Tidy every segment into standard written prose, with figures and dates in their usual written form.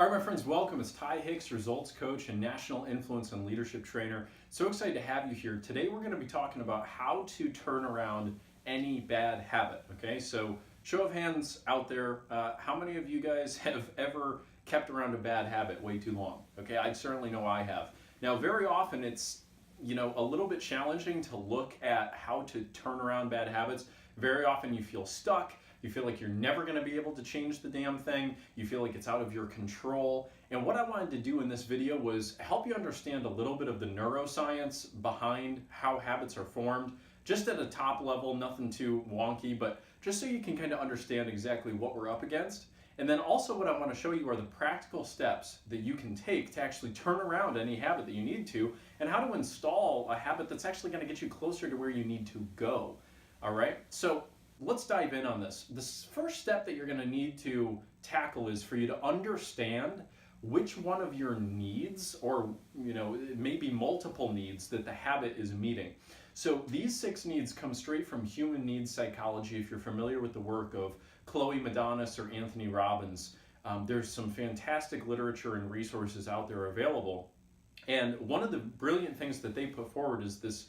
All right, my friends, welcome. It's Ty Hicks, results coach and national influence and leadership trainer. So excited to have you here. Today, we're going to be talking about how to turn around any bad habit. Okay, so show of hands out there, how many of you guys have ever kept around a bad habit way too long? Okay, I certainly know I have. Now, very often it's a little bit challenging to look at how to turn around bad habits. Very often you feel stuck. You feel like you're never going to be able to change the damn thing. You feel like it's out of your control. And what I wanted to do in this video was help you understand a little bit of the neuroscience behind how habits are formed, just at a top level, nothing too wonky, but just so you can kind of understand exactly what we're up against. And then also what I want to show you are the practical steps that you can take to actually turn around any habit that you need to, and how to install a habit that's actually going to get you closer to where you need to go. All right, so let's dive in on this. The first step that you're going to need to tackle is for you to understand which one of your needs, or it may be multiple needs that the habit is meeting. So these 6 needs come straight from human needs psychology. If you're familiar with the work of Chloe Madanis or Anthony Robbins, there's some fantastic literature and resources out there available. And one of the brilliant things that they put forward is this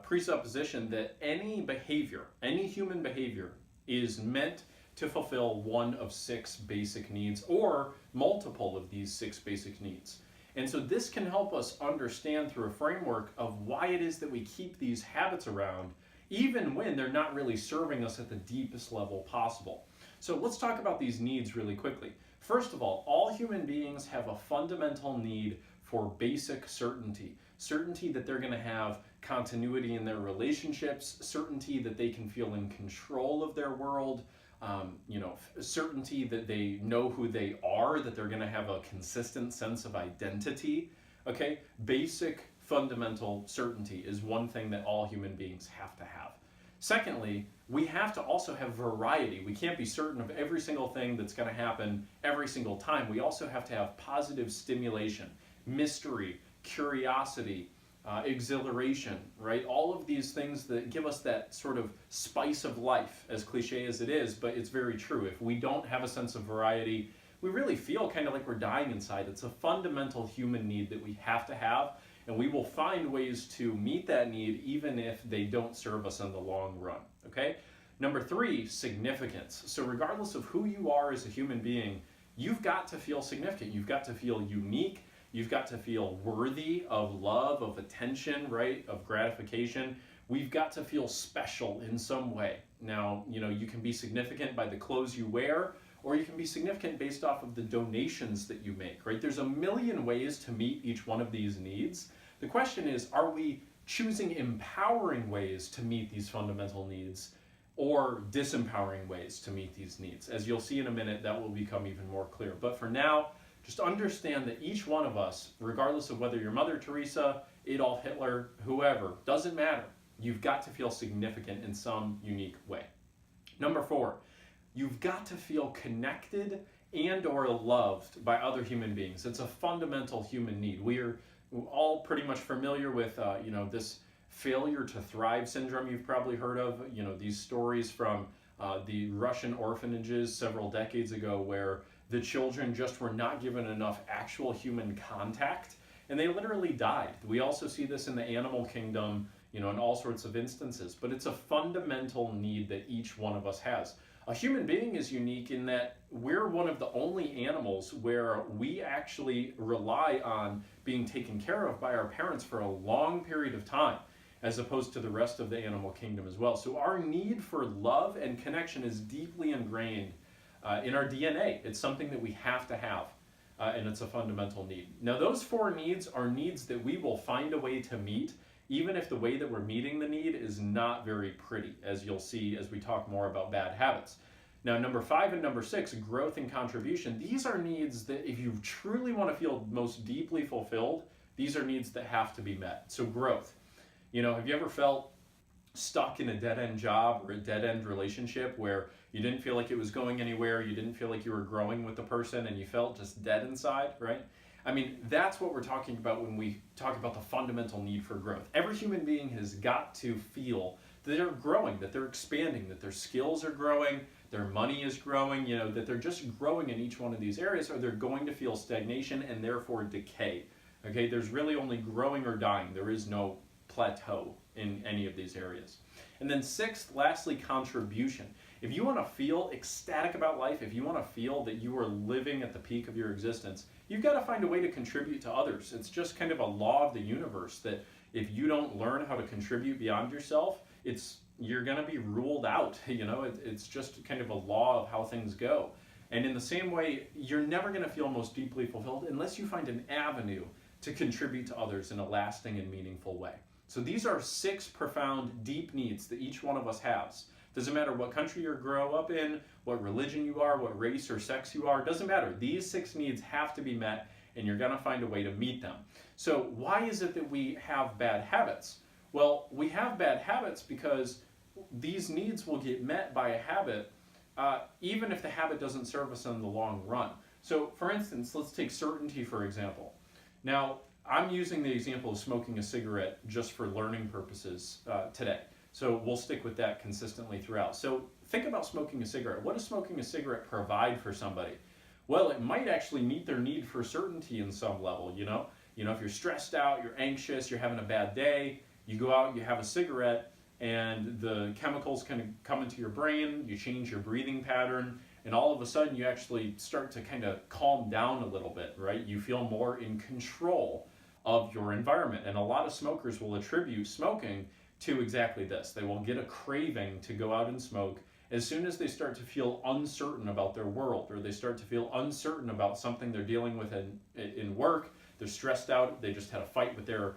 presupposition that any behavior, any human behavior, is meant to fulfill one of 6 basic needs, or multiple of these 6 basic needs. And so this can help us understand through a framework of why it is that we keep these habits around, even when they're not really serving us at the deepest level possible. So let's talk about these needs really quickly. First of all human beings have a fundamental need for basic certainty. Certainty that they're going to have continuity in their relationships, certainty that they can feel in control of their world, certainty that they know who they are, that they're going to have a consistent sense of identity. Okay, basic fundamental certainty is one thing that all human beings have to have. Secondly, we have to also have variety. We can't be certain of every single thing that's going to happen every single time. We also have to have positive stimulation, mystery, curiosity, exhilaration, right? All of these things that give us that sort of spice of life, as cliche as it is, but it's very true. If we don't have a sense of variety, we really feel kind of like we're dying inside. It's a fundamental human need that we have to have, and we will find ways to meet that need even if they don't serve us in the long run, okay? Number 3, significance. So regardless of who you are as a human being, you've got to feel significant. You've got to feel unique. You've got to feel worthy of love, of attention, right? Of gratification. We've got to feel special in some way. Now, you can be significant by the clothes you wear, or you can be significant based off of the donations that you make, right? There's a million ways to meet each one of these needs. The question is, are we choosing empowering ways to meet these fundamental needs, or disempowering ways to meet these needs? As you'll see in a minute, that will become even more clear. But for now, just understand that each one of us, regardless of whether you're Mother Teresa, Adolf Hitler, whoever, doesn't matter. You've got to feel significant in some unique way. Number 4, you've got to feel connected and or loved by other human beings. It's a fundamental human need. We're all pretty much familiar with this failure to thrive syndrome you've probably heard of. These stories from the Russian orphanages several decades ago where the children just were not given enough actual human contact, and they literally died. We also see this in the animal kingdom, in all sorts of instances, but it's a fundamental need that each one of us has. A human being is unique in that we're one of the only animals where we actually rely on being taken care of by our parents for a long period of time, as opposed to the rest of the animal kingdom as well. So our need for love and connection is deeply ingrained in our DNA. It's something that we have to have, and it's a fundamental need. Now, those 4 needs are needs that we will find a way to meet, even if the way that we're meeting the need is not very pretty, as you'll see as we talk more about bad habits. Now, number 5 and number 6, growth and contribution, these are needs that if you truly want to feel most deeply fulfilled, these are needs that have to be met. So growth. Have you ever felt stuck in a dead-end job or a dead-end relationship where you didn't feel like it was going anywhere, you didn't feel like you were growing with the person, and you felt just dead inside, right? I mean, that's what we're talking about when we talk about the fundamental need for growth. Every human being has got to feel that they're growing, that they're expanding, that their skills are growing, their money is growing, that they're just growing in each one of these areas, or they're going to feel stagnation and therefore decay. Okay, there's really only growing or dying. There is no plateau in any of these areas. And then sixth, lastly, contribution. If you want to feel ecstatic about life, if you want to feel that you are living at the peak of your existence, you've got to find a way to contribute to others. It's just kind of a law of the universe that if you don't learn how to contribute beyond yourself, you're going to be ruled out. It's just kind of a law of how things go. And in the same way, you're never going to feel most deeply fulfilled unless you find an avenue to contribute to others in a lasting and meaningful way. So these are 6 profound, deep needs that each one of us has. Doesn't matter what country you grow up in, what religion you are, what race or sex you are, doesn't matter. These 6 needs have to be met, and you're going to find a way to meet them. So why is it that we have bad habits? Well, we have bad habits because these needs will get met by a habit, even if the habit doesn't serve us in the long run. So for instance, let's take certainty for example. Now, I'm using the example of smoking a cigarette just for learning purposes today. So we'll stick with that consistently throughout. So think about smoking a cigarette. What does smoking a cigarette provide for somebody? Well, it might actually meet their need for certainty in some level, if you're stressed out, you're anxious, you're having a bad day, you go out, you have a cigarette, and the chemicals kind of come into your brain, you change your breathing pattern, and all of a sudden you actually start to kind of calm down a little bit, right? You feel more in control of your environment. And a lot of smokers will attribute smoking to exactly this. They will get a craving to go out and smoke as soon as they start to feel uncertain about their world, or they start to feel uncertain about something they're dealing with in work, they're stressed out, they just had a fight with their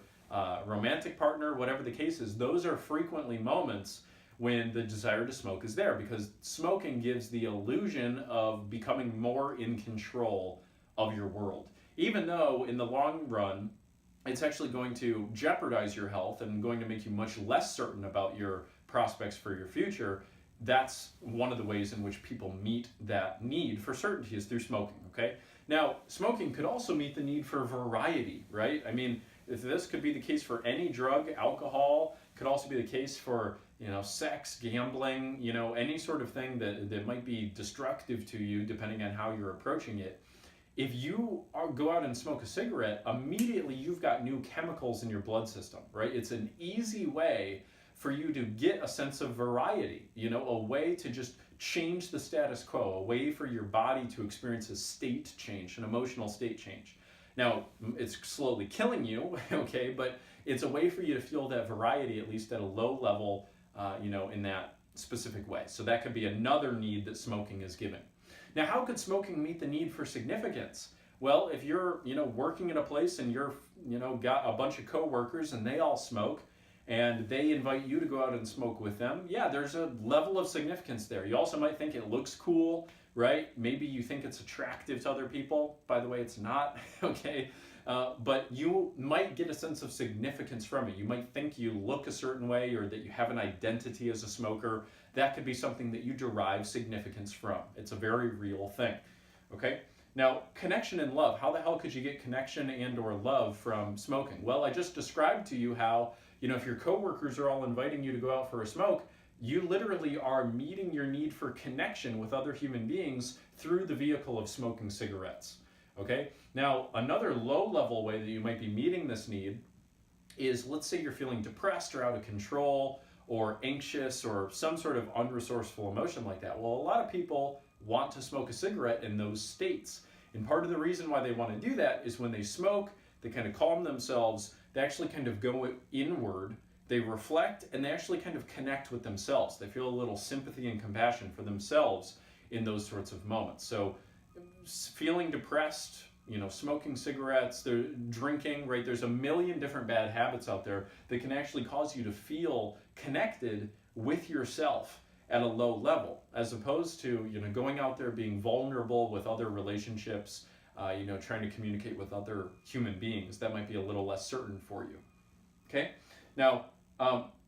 romantic partner, whatever the case is. Those are frequently moments when the desire to smoke is there, because smoking gives the illusion of becoming more in control of your world. Even though in the long run, it's actually going to jeopardize your health and going to make you much less certain about your prospects for your future. That's one of the ways in which people meet that need for certainty is through smoking, okay? Now, smoking could also meet the need for variety, right? I mean, if this could be the case for any drug, alcohol, could also be the case for, sex, gambling, any sort of thing that might be destructive to you depending on how you're approaching it. If you go out and smoke a cigarette, immediately you've got new chemicals in your blood system, right? It's an easy way for you to get a sense of variety, a way to just change the status quo, a way for your body to experience a state change, an emotional state change. Now, it's slowly killing you, okay, but it's a way for you to feel that variety, at least at a low level, in that specific way. So that could be another need that smoking is giving. Now, how could smoking meet the need for significance? Well, if you're, working at a place and you're, got a bunch of coworkers and they all smoke and they invite you to go out and smoke with them, yeah, there's a level of significance there. You also might think it looks cool, right? Maybe you think it's attractive to other people. By the way, it's not, okay? But you might get a sense of significance from it. You might think you look a certain way or that you have an identity as a smoker. That could be something that you derive significance from. It's a very real thing, okay? Now, connection and love. How the hell could you get connection and or love from smoking? Well, I just described to you how, if your coworkers are all inviting you to go out for a smoke, you literally are meeting your need for connection with other human beings through the vehicle of smoking cigarettes. Okay? Now, another low-level way that you might be meeting this need is, let's say you're feeling depressed or out of control or anxious or some sort of unresourceful emotion like that. Well, a lot of people want to smoke a cigarette in those states. And part of the reason why they want to do that is when they smoke, they kind of calm themselves, they actually kind of go inward, they reflect, and they actually kind of connect with themselves. They feel a little sympathy and compassion for themselves in those sorts of moments. So feeling depressed, smoking cigarettes, they're drinking, right? There's a million different bad habits out there that can actually cause you to feel connected with yourself at a low level, as opposed to, going out there being vulnerable with other relationships, trying to communicate with other human beings. That might be a little less certain for you, okay? Now,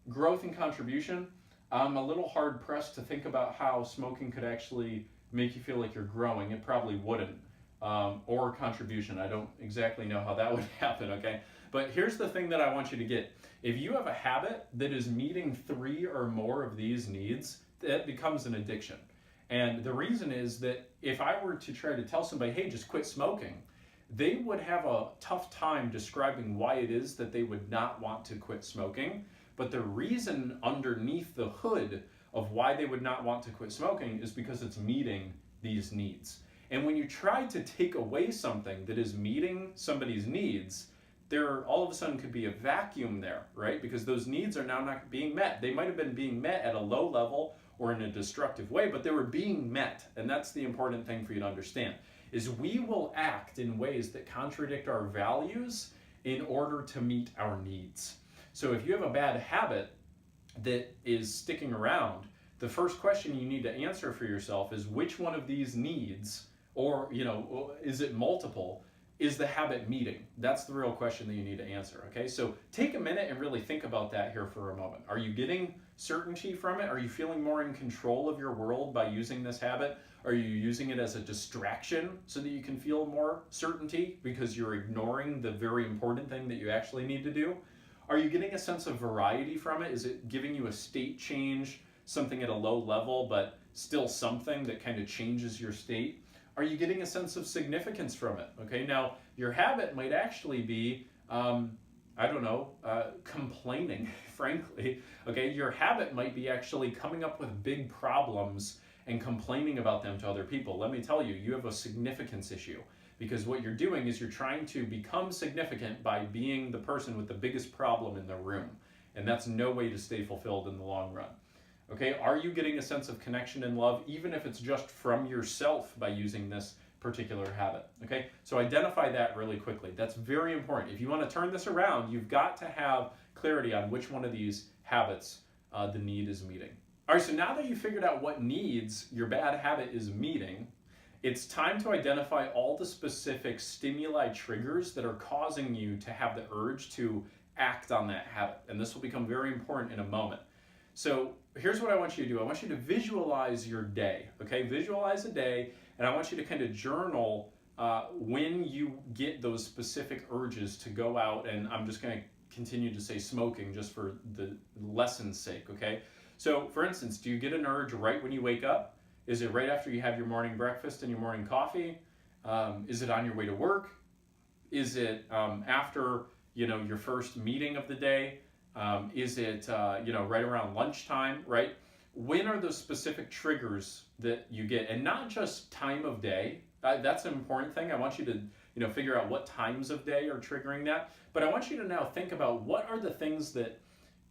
growth and contribution, I'm a little hard pressed to think about how smoking could actually make you feel like you're growing. It probably wouldn't. Or contribution. I don't exactly know how that would happen, okay? But here's the thing that I want you to get. If you have a habit that is meeting 3 or more of these needs, that becomes an addiction. And the reason is that if I were to try to tell somebody, hey, just quit smoking, they would have a tough time describing why it is that they would not want to quit smoking. But the reason underneath the hood of why they would not want to quit smoking is because it's meeting these needs. And when you try to take away something that is meeting somebody's needs, there all of a sudden could be a vacuum there, right? Because those needs are now not being met. They might have been being met at a low level or in a destructive way, but they were being met. And that's the important thing for you to understand, is we will act in ways that contradict our values in order to meet our needs. So if you have a bad habit that is sticking around, the first question you need to answer for yourself is which one of these needs, or is it multiple, is the habit meeting? That's the real question that you need to answer, okay? So take a minute and really think about that here for a moment. Are you getting certainty from it? Are you feeling more in control of your world by using this habit? Are you using it as a distraction so that you can feel more certainty because you're ignoring the very important thing that you actually need to do? Are you getting a sense of variety from it? Is it giving you a state change, something at a low level, but still something that kind of changes your state? Are you getting a sense of significance from it? Okay, now your habit might actually be, complaining, frankly. Okay, your habit might be actually coming up with big problems and complaining about them to other people. Let me tell you, you have a significance issue, because what you're doing is you're trying to become significant by being the person with the biggest problem in the room. And that's no way to stay fulfilled in the long run. Okay, are you getting a sense of connection and love, even if it's just from yourself by using this particular habit? Okay, so identify that really quickly. That's very important. If you want to turn this around, you've got to have clarity on which one of these habits the need is meeting. All right, so now that you figured out what needs your bad habit is meeting, it's time to identify all the specific stimuli triggers that are causing you to have the urge to act on that habit. And this will become very important in a moment. So here's what I want you to do. I want you to visualize your day, okay? Visualize a day, and I want you to kind of journal when you get those specific urges to go out, and I'm just going to continue to say smoking just for the lesson's sake, okay? So for instance, do you get an urge right when you wake up? Is it right after you have your morning breakfast and your morning coffee? Is it on your way to work? Is it after your first meeting of the day? Is it right around lunchtime, right? When are those specific triggers that you get? And not just time of day. That's an important thing. I want you to figure out what times of day are triggering that. But I want you to now think about what are the things that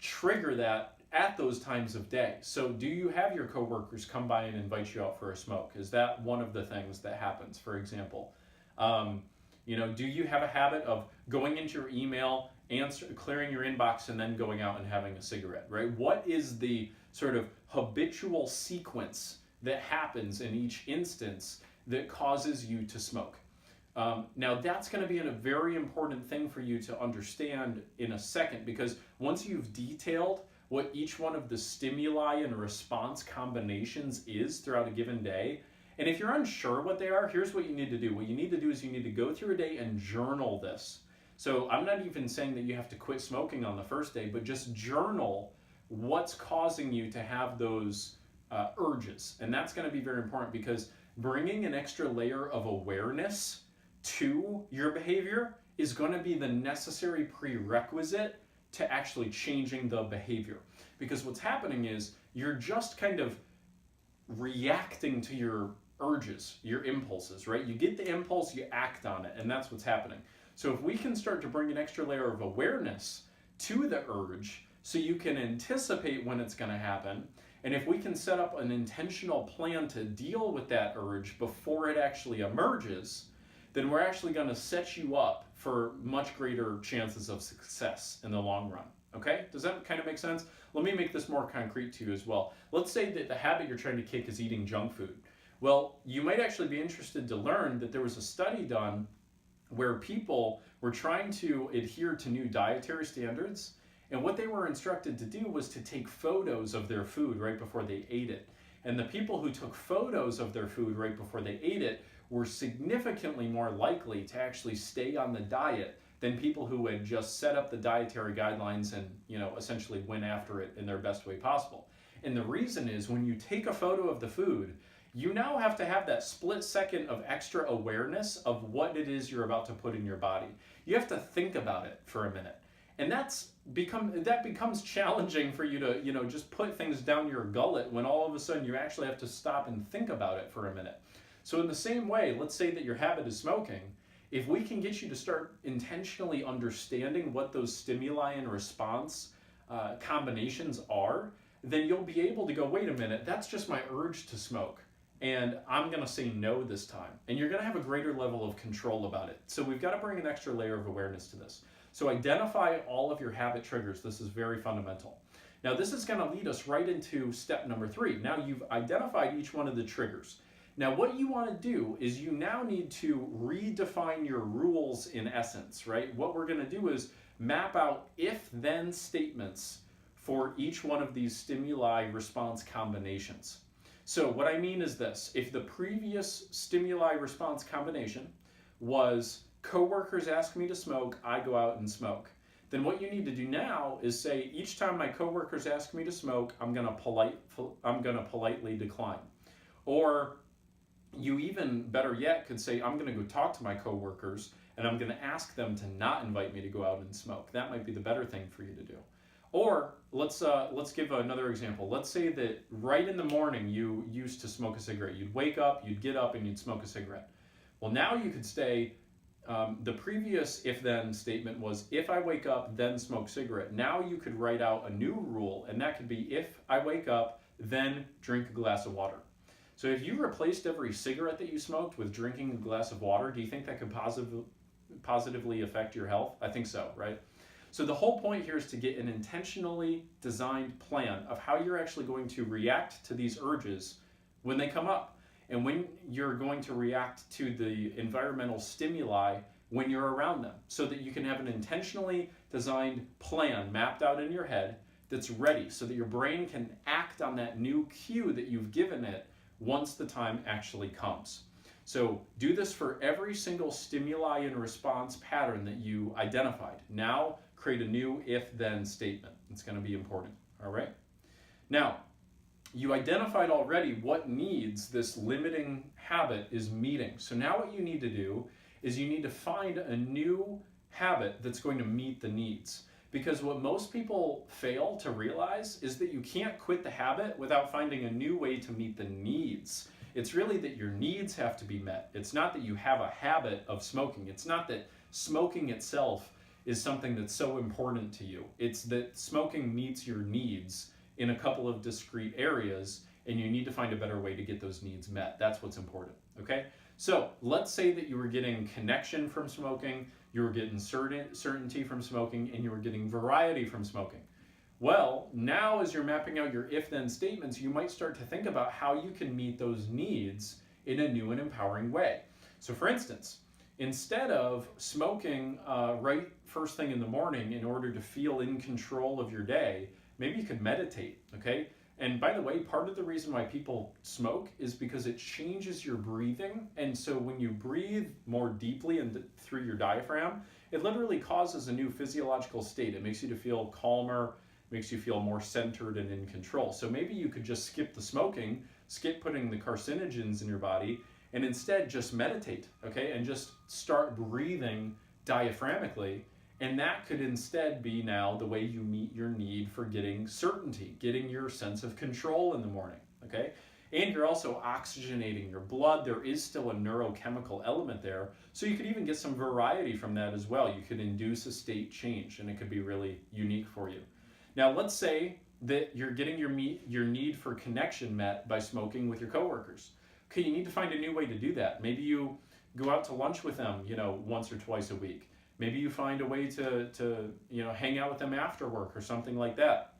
trigger that at those times of day. So do you have your coworkers come by and invite you out for a smoke? Is that one of the things that happens, for example? Do you have a habit of going into your email, clearing your inbox, and then going out and having a cigarette, right? What is the sort of habitual sequence that happens in each instance that causes you to smoke? Now that's going to be a very important thing for you to understand in a second, because once you've detailed what each one of the stimuli and response combinations is throughout a given day, and if you're unsure what they are, here's what you need to do. What you need to do is you need to go through a day and journal this. So I'm not even saying that you have to quit smoking on the first day, but just journal what's causing you to have those urges. And that's going to be very important, because bringing an extra layer of awareness to your behavior is going to be the necessary prerequisite to actually changing the behavior. Because what's happening is you're just kind of reacting to your urges, your impulses, right? You get the impulse, you act on it, and that's what's happening. So if we can start to bring an extra layer of awareness to the urge so you can anticipate when it's going to happen, and if we can set up an intentional plan to deal with that urge before it actually emerges, then we're actually going to set you up for much greater chances of success in the long run. Okay? Does that kind of make sense? Let me make this more concrete to you as well. Let's say that the habit you're trying to kick is eating junk food. Well, you might actually be interested to learn that there was a study done where people were trying to adhere to new dietary standards, and what they were instructed to do was to take photos of their food right before they ate it. And the people who took photos of their food right before they ate it were significantly more likely to actually stay on the diet than people who had just set up the dietary guidelines and essentially went after it in their best way possible. And the reason is, when you take a photo of the food, you now have to have that split second of extra awareness of what it is you're about to put in your body. You have to think about it for a minute. And that becomes challenging for you to, just put things down your gullet when all of a sudden you actually have to stop and think about it for a minute. So in the same way, let's say that your habit is smoking. If we can get you to start intentionally understanding what those stimuli and response combinations are, then you'll be able to go, wait a minute, that's just my urge to smoke. And I'm going to say no this time. And you're going to have a greater level of control about it. So we've got to bring an extra layer of awareness to this. So identify all of your habit triggers. This is very fundamental. Now this is going to lead us right into step number 3. Now you've identified each one of the triggers. Now what you want to do is you now need to redefine your rules in essence, right? What we're going to do is map out if-then statements for each one of these stimuli response combinations. So what I mean is this: if the previous stimuli response combination was coworkers ask me to smoke, I go out and smoke, then what you need to do now is say, each time my coworkers ask me to smoke, I'm gonna politely decline. Or you, even better yet, could say, I'm gonna go talk to my coworkers and I'm gonna ask them to not invite me to go out and smoke. That might be the better thing for you to do. Or let's give another example. Let's say that right in the morning you used to smoke a cigarette. You'd wake up, you'd get up, and you'd smoke a cigarette. Well, now you could say, the previous if-then statement was, if I wake up, then smoke cigarette. Now you could write out a new rule, and that could be, if I wake up, then drink a glass of water. So if you replaced every cigarette that you smoked with drinking a glass of water, do you think that could positively affect your health? I think so, right? So the whole point here is to get an intentionally designed plan of how you're actually going to react to these urges when they come up, and when you're going to react to the environmental stimuli when you're around them, so that you can have an intentionally designed plan mapped out in your head that's ready, so that your brain can act on that new cue that you've given it once the time actually comes. So do this for every single stimuli and response pattern that you identified. Now create a new if-then statement. It's going to be important, all right? Now, you identified already what needs this limiting habit is meeting. So now what you need to do is you need to find a new habit that's going to meet the needs. Because what most people fail to realize is that you can't quit the habit without finding a new way to meet the needs. It's really that your needs have to be met. It's not that you have a habit of smoking. It's not that smoking itself is something that's so important to you. It's that smoking meets your needs in a couple of discrete areas, and you need to find a better way to get those needs met. That's what's important, okay? So let's say that you were getting connection from smoking, you were getting certainty from smoking, and you were getting variety from smoking. Well, now as you're mapping out your if-then statements, you might start to think about how you can meet those needs in a new and empowering way. So for instance, instead of smoking right first thing in the morning in order to feel in control of your day, maybe you could meditate, okay? And by the way, part of the reason why people smoke is because it changes your breathing. And so when you breathe more deeply and through your diaphragm, it literally causes a new physiological state. It makes you to feel calmer, makes you feel more centered and in control. So maybe you could just skip the smoking, skip putting the carcinogens in your body, and instead just meditate, okay? And just start breathing diaphragmically. And that could instead be now the way you meet your need for getting certainty, getting your sense of control in the morning, okay? And you're also oxygenating your blood. There is still a neurochemical element there. So you could even get some variety from that as well. You could induce a state change, and it could be really unique for you. Now, let's say that you're getting your need for connection met by smoking with your coworkers. Okay, you need to find a new way to do that. Maybe you go out to lunch with them, once or twice a week. Maybe you find a way to hang out with them after work or something like that.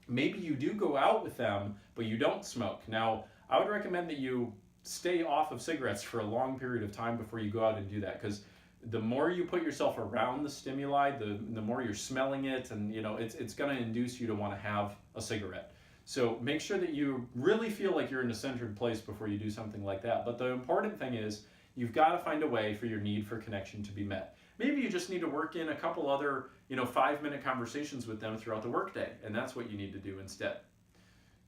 Maybe you do go out with them, but you don't smoke. Now, I would recommend that you stay off of cigarettes for a long period of time before you go out and do that, because the more you put yourself around the stimuli, the more you're smelling it, and it's going to induce you to want to have a cigarette. So make sure that you really feel like you're in a centered place before you do something like that. But the important thing is you've got to find a way for your need for connection to be met. Maybe you just need to work in a couple other 5-minute conversations with them throughout the workday, and that's what you need to do instead.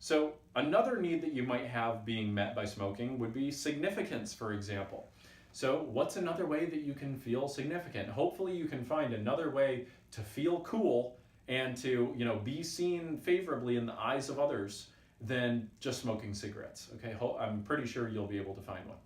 So another need that you might have being met by smoking would be significance, for example. So what's another way that you can feel significant? Hopefully you can find another way to feel cool and to, be seen favorably in the eyes of others than just smoking cigarettes. Okay, I'm pretty sure you'll be able to find one.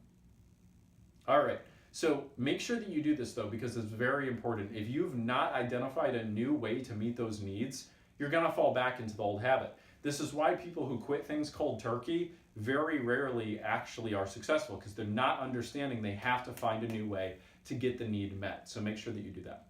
All right, so make sure that you do this though, because it's very important. If you've not identified a new way to meet those needs, you're gonna fall back into the old habit. This is why people who quit things cold turkey very rarely actually are successful, because they're not understanding they have to find a new way to get the need met. So make sure that you do that.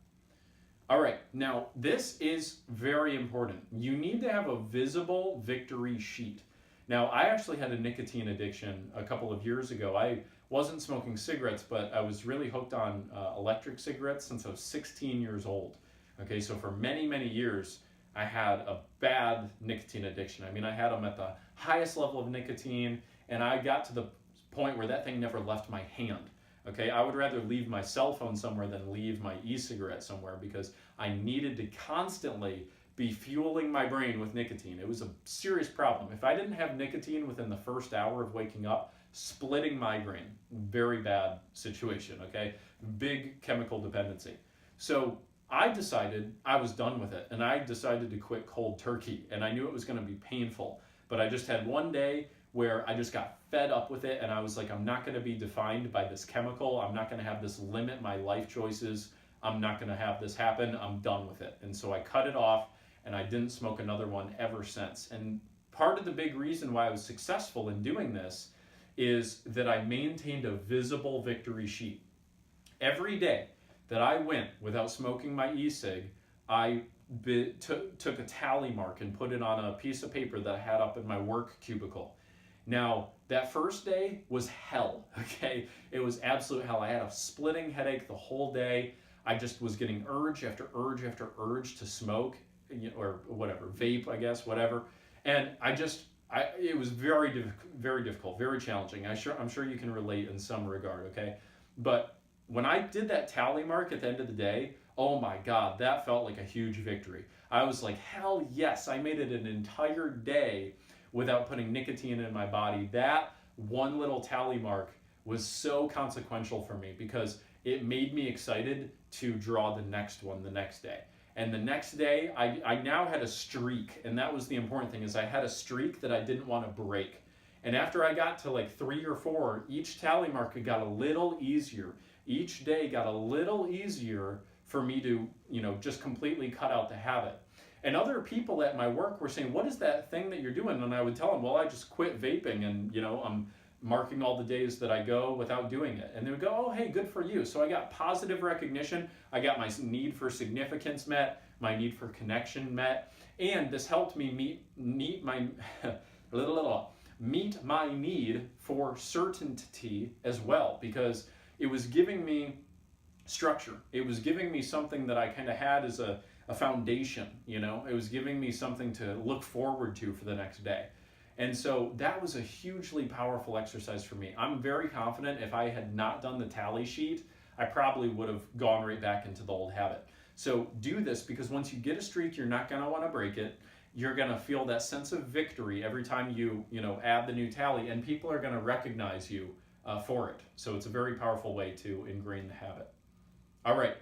All right, now this is very important. You need to have a visible victory sheet. Now, I actually had a nicotine addiction a couple of years ago. I wasn't smoking cigarettes, but I was really hooked on electric cigarettes since I was 16 years old. Okay, so for many, many years, I had a bad nicotine addiction. I mean, I had them at the highest level of nicotine, and I got to the point where that thing never left my hand. Okay, I would rather leave my cell phone somewhere than leave my e-cigarette somewhere, because I needed to constantly be fueling my brain with nicotine. It was a serious problem. If I didn't have nicotine within the first hour of waking up, splitting migraine, very bad situation, okay? Big chemical dependency. So I decided I was done with it, and I decided to quit cold turkey, and I knew it was gonna be painful, but I just had one day where I just got fed up with it, and I was like, I'm not gonna be defined by this chemical. I'm not gonna have this limit my life choices. I'm not gonna have this happen. I'm done with it. And so I cut it off, and I didn't smoke another one ever since. And part of the big reason why I was successful in doing this is that I maintained a visible victory sheet. Every day that I went without smoking my e-cig, I took a tally mark and put it on a piece of paper that I had up in my work cubicle. Now, that first day was hell, okay? It was absolute hell. I had a splitting headache the whole day. I just was getting urge after urge after urge to smoke, or whatever, vape, I guess, whatever. And it was very difficult, very challenging. I'm sure you can relate in some regard, okay? But when I did that tally mark at the end of the day, oh my God, that felt like a huge victory. I was like, hell yes, I made it an entire day without putting nicotine in my body. That one little tally mark was so consequential for me, because it made me excited to draw the next one the next day. And the next day, I now had a streak, and that was the important thing, is I had a streak that I didn't want to break. And after I got to like 3 or 4, each tally mark got a little easier. Each day got a little easier for me to, just completely cut out the habit. And other people at my work were saying, what is that thing that you're doing? And I would tell them, well, I just quit vaping, and I'm marking all the days that I go without doing it. And they would go, oh, hey, good for you. So I got positive recognition. I got my need for significance met, my need for connection met, and this helped me meet my meet my need for certainty as well, because it was giving me structure. It was giving me something that I kind of had as a foundation, It was giving me something to look forward to for the next day. And so that was a hugely powerful exercise for me. I'm very confident if I had not done the tally sheet, I probably would have gone right back into the old habit. So do this, because once you get a streak, you're not gonna wanna break it. You're gonna feel that sense of victory every time you add the new tally, and people are gonna recognize you for it. So it's a very powerful way to ingrain the habit. All right,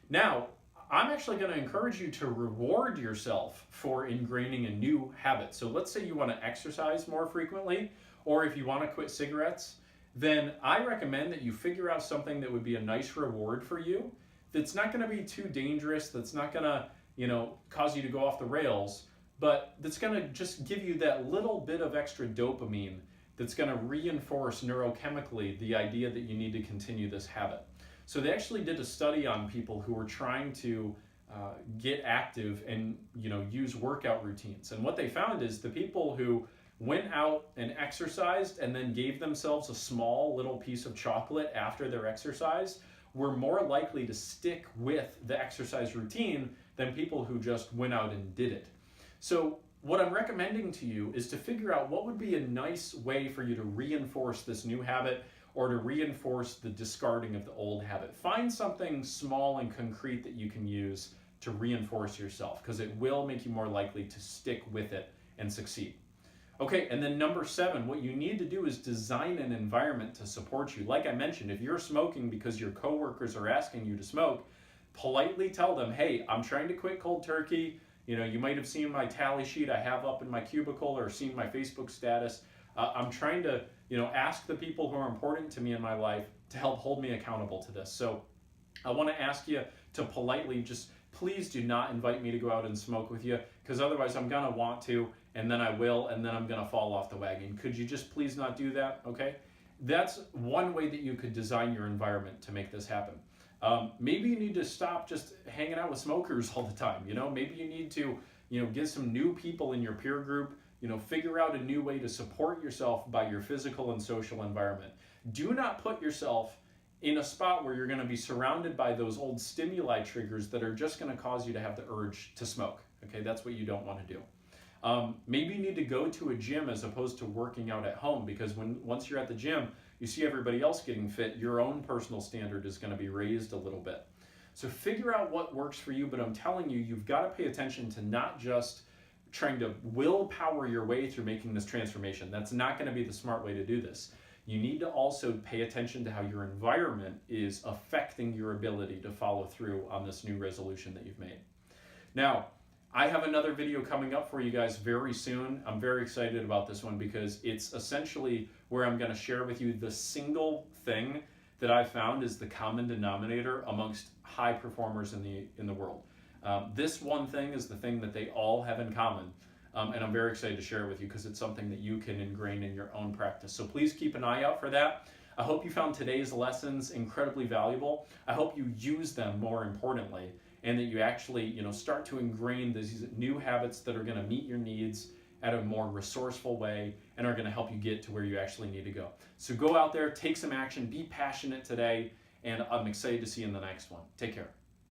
now I'm actually going to encourage you to reward yourself for ingraining a new habit. So let's say you want to exercise more frequently, or if you want to quit cigarettes, then I recommend that you figure out something that would be a nice reward for you, that's not going to be too dangerous, that's not going to, cause you to go off the rails, but that's going to just give you that little bit of extra dopamine that's going to reinforce neurochemically the idea that you need to continue this habit. So they actually did a study on people who were trying to get active and use workout routines. And what they found is the people who went out and exercised and then gave themselves a small little piece of chocolate after their exercise were more likely to stick with the exercise routine than people who just went out and did it. So what I'm recommending to you is to figure out what would be a nice way for you to reinforce this new habit, or to reinforce the discarding of the old habit. Find something small and concrete that you can use to reinforce yourself, because it will make you more likely to stick with it and succeed. Okay, and then number 7, what you need to do is design an environment to support you. Like I mentioned, if you're smoking because your coworkers are asking you to smoke, politely tell them, hey, I'm trying to quit cold turkey. You might have seen my tally sheet I have up in my cubicle or seen my Facebook status. I'm trying to, ask the people who are important to me in my life to help hold me accountable to this. So I want to ask you to politely just please do not invite me to go out and smoke with you, because otherwise I'm going to want to, and then I will, and then I'm going to fall off the wagon. Could you just please not do that? Okay? That's one way that you could design your environment to make this happen. Maybe you need to stop just hanging out with smokers all the time. Maybe you need to, get some new people in your peer group. Figure out a new way to support yourself by your physical and social environment. Do not put yourself in a spot where you're going to be surrounded by those old stimuli triggers that are just going to cause you to have the urge to smoke. Okay, that's what you don't want to do. Maybe you need to go to a gym as opposed to working out at home, because once you're at the gym, you see everybody else getting fit, your own personal standard is going to be raised a little bit. So figure out what works for you, but I'm telling you, you've got to pay attention to not just trying to willpower your way through making this transformation. That's not going to be the smart way to do this. You need to also pay attention to how your environment is affecting your ability to follow through on this new resolution that you've made. Now, I have another video coming up for you guys very soon. I'm very excited about this one because it's essentially where I'm going to share with you the single thing that I've found is the common denominator amongst high performers in the world. This one thing is the thing that they all have in common. And I'm very excited to share it with you because it's something that you can ingrain in your own practice. So please keep an eye out for that. I hope you found today's lessons incredibly valuable. I hope you use them more importantly, and that you actually, start to ingrain these new habits that are going to meet your needs at a more resourceful way and are going to help you get to where you actually need to go. So go out there, take some action, be passionate today, and I'm excited to see you in the next one. Take care.